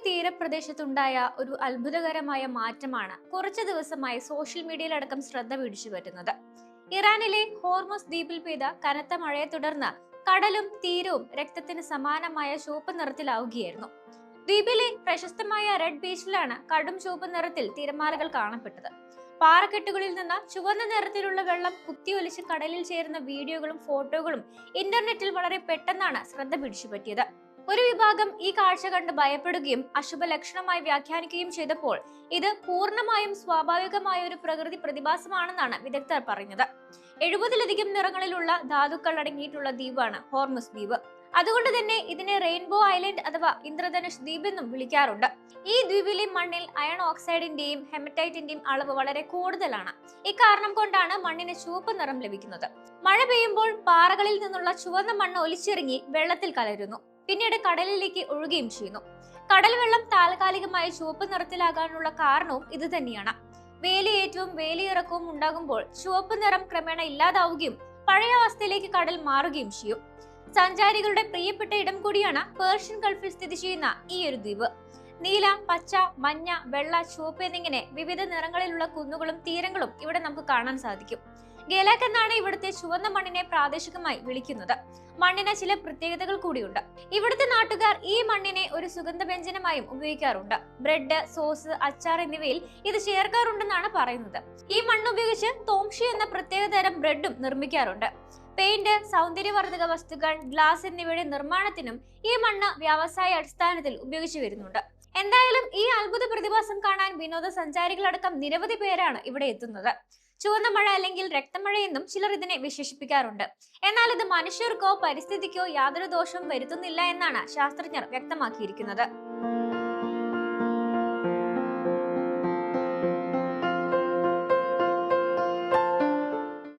തീരപ്രദേശത്തുണ്ടായ ഒരു അത്ഭുതകരമായ മാറ്റമാണ് കുറച്ചു ദിവസമായി സോഷ്യൽ മീഡിയയിലടക്കം ശ്രദ്ധ പിടിച്ചു പറ്റുന്നത്. ഇറാനിലെ ഹോർമുസ് ദ്വീപിൽ പെയ്ത കനത്ത മഴയെ തുടർന്ന് കടലും തീരവും രക്തത്തിന് സമാനമായ ചുവപ്പ് നിറത്തിലാവുകയായിരുന്നു. ദ്വീപിലെ പ്രശസ്തമായ റെഡ് ബീച്ചിലാണ് കടും ചുവപ്പ് നിറത്തിൽ തിരമാലകൾ കാണപ്പെട്ടത്. പാറക്കെട്ടുകളിൽ നിന്ന് ചുവന്ന നിറത്തിലുള്ള വെള്ളം കുത്തിയൊലിച്ച് കടലിൽ ചേരുന്ന വീഡിയോകളും ഫോട്ടോകളും ഇന്റർനെറ്റിൽ വളരെ പെട്ടെന്നാണ് ശ്രദ്ധ പിടിച്ചു പറ്റിയത്. ഒരു വിഭാഗം ഈ കാഴ്ച കണ്ട് ഭയപ്പെടുകയും അശുഭ ലക്ഷണമായി വ്യാഖ്യാനിക്കുകയും ചെയ്തപ്പോൾ ഇത് പൂർണ്ണമായും സ്വാഭാവികമായ ഒരു പ്രകൃതി പ്രതിഭാസമാണെന്നാണ് വിദഗ്ധർ പറഞ്ഞത്. 70-ലധികം നിറങ്ങളിലുള്ള ധാതുക്കൾ അടങ്ങിയിട്ടുള്ള ദ്വീപാണ് ഹോർമുസ് ദ്വീപ്. അതുകൊണ്ട് തന്നെ ഇതിനെ റെയിൻബോ ഐലൻഡ് അഥവാ ഇന്ദ്രധനുഷ് ദ്വീപ് എന്നും വിളിക്കാറുണ്ട്. ഈ ദ്വീപിലെ മണ്ണിൽ അയൺ ഓക്സൈഡിന്റെയും ഹെമറ്റൈറ്റിന്റെയും അളവ് വളരെ കൂടുതലാണ്. ഇക്കാരണം കൊണ്ടാണ് മണ്ണിന് ചുവപ്പ് നിറം ലഭിക്കുന്നത്. മഴ പെയ്യുമ്പോൾ പാറകളിൽ നിന്നുള്ള ചുവന്ന മണ്ണ് ഒലിച്ചിറങ്ങി വെള്ളത്തിൽ കലരുന്നു, പിന്നീട് കടലിലേക്ക് ഒഴുകുകയും ചെയ്യുന്നു. കടൽ വെള്ളം താൽക്കാലികമായി ചുവപ്പ് നിറത്തിലാകാനുള്ള കാരണവും ഇത് തന്നെയാണ്. വേലിയേറ്റവും വേലിയിറക്കവും ഉണ്ടാകുമ്പോൾ ചുവപ്പ് നിറം ക്രമേണ ഇല്ലാതാവുകയും പഴയ അവസ്ഥയിലേക്ക് കടൽ മാറുകയും ചെയ്യും. സഞ്ചാരികളുടെ പ്രിയപ്പെട്ട ഇടം കൂടിയാണ് പേർഷ്യൻ ഗൾഫിൽ സ്ഥിതി ചെയ്യുന്ന ഈ ഒരു ദ്വീപ്. നീല, പച്ച, മഞ്ഞ, വെള്ള, ചുവപ്പ് എന്നിങ്ങനെ വിവിധ നിറങ്ങളിലുള്ള കുന്നുകളും തീരങ്ങളും ഇവിടെ നമുക്ക് കാണാൻ സാധിക്കും. ഗേലാക്ക് എന്നാണ് ഇവിടുത്തെ ചുവന്ന മണ്ണിനെ പ്രാദേശികമായി വിളിക്കുന്നത്. മണ്ണിന് ചില പ്രത്യേകതകൾ കൂടിയുണ്ട്. ഇവിടുത്തെ നാട്ടുകാർ ഈ മണ്ണിനെ ഒരു സുഗന്ധവ്യഞ്ജനമായും ഉപയോഗിക്കാറുണ്ട്. ബ്രെഡ്, സോസ്, അച്ചാർ എന്നിവയിൽ ഇത് ചേർക്കാറുണ്ടെന്നാണ് പറയുന്നത്. ഈ മണ്ണ് ഉപയോഗിച്ച് തോംഷി എന്ന പ്രത്യേക തരം ബ്രെഡും നിർമ്മിക്കാറുണ്ട്. പെയിന്റ്, സൗന്ദര്യവർദ്ധക വസ്തുക്കൾ, ഗ്ലാസ് എന്നിവയുടെ നിർമ്മാണത്തിനും ഈ മണ്ണ് വ്യാവസായ അടിസ്ഥാനത്തിൽ ഉപയോഗിച്ചു വരുന്നുണ്ട്. എന്തായാലും ഈ അത്ഭുത പ്രതിഭാസം കാണാൻ വിനോദസഞ്ചാരികളടക്കം നിരവധി പേരാണ് ഇവിടെ എത്തുന്നത്. ചുവന്ന മഴ അല്ലെങ്കിൽ രക്തമഴ എന്നും ചിലർ ഇതിനെ വിശേഷിപ്പിക്കാറുണ്ട്. എന്നാൽ ഇത് മനുഷ്യർക്കോ പരിസ്ഥിതിക്കോ യാതൊരു ദോഷവും വരുത്തുന്നില്ല എന്നാണ് ശാസ്ത്രജ്ഞർ വ്യക്തമാക്കിയിരിക്കുന്നത്.